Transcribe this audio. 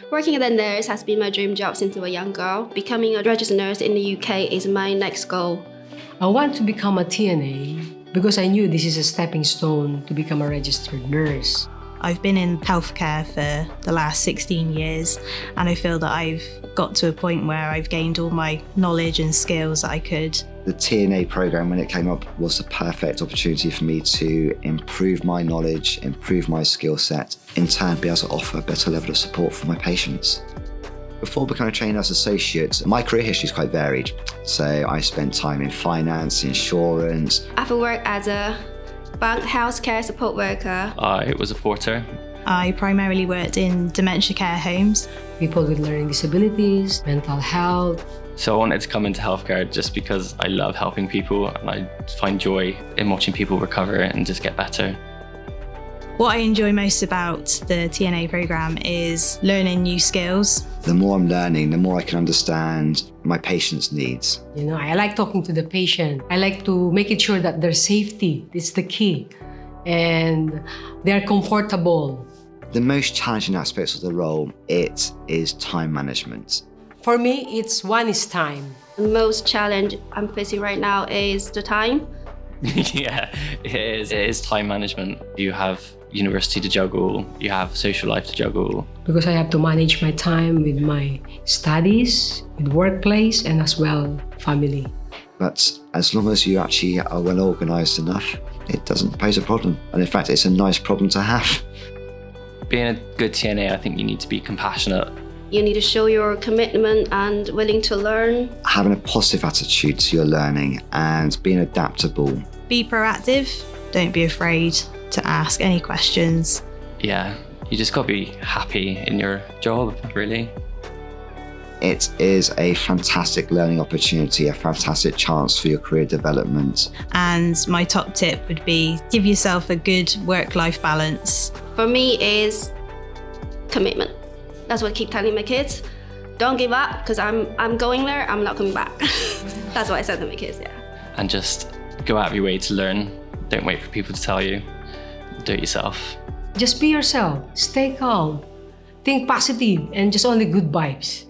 Working as a nurse has been my dream job since I was a young girl. Becoming a registered nurse in the UK is my next goal. I want to become a TNA because I knew this is a stepping stone to become a registered nurse. I've been in healthcare for the last 16 years and I feel that I've got to a point where I've gained all my knowledge and skills that I could. The TNA programme, when it came up, was the perfect opportunity for me to improve my knowledge, improve my skill set, in turn be able to offer a better level of support for my patients. Before becoming a Trainee Nursing Associate, my career history is quite varied. So I spent time in finance, insurance. I've worked as a bank healthcare support worker. I was a porter. I primarily worked in dementia care homes. People with learning disabilities, mental health. So I wanted to come into healthcare just because I love helping people and I find joy in watching people recover and just get better. What I enjoy most about the TNA programme is learning new skills. The more I'm learning, the more I can understand my patients' needs. I like talking to the patient. I like to make it sure that their safety is the key and they're comfortable. The most challenging aspects of the role, it is time management. For me, it's one is time. The most challenge I'm facing right now is the time. Yeah, it is time management. You have university to juggle, you have social life to juggle. Because I have to manage my time with my studies, with workplace, and as well family. But as long as you actually are well organised enough, it doesn't pose a problem. And in fact, it's a nice problem to have. Being a good TNA, I think you need to be compassionate. You need to show your commitment and willing to learn. Having a positive attitude to your learning and being adaptable. Be proactive, don't be afraid to ask any questions. Yeah, you just got to be happy in your job, really. It is a fantastic learning opportunity, a fantastic chance for your career development. And my top tip would be give yourself a good work-life balance. For me is commitment. That's what I keep telling my kids. Don't give up, because I'm going there, I'm not coming back. That's what I said to my kids, yeah. And just go out of your way to learn. Don't wait for people to tell you. Do it yourself. Just be yourself, stay calm, think positive, and just only good vibes.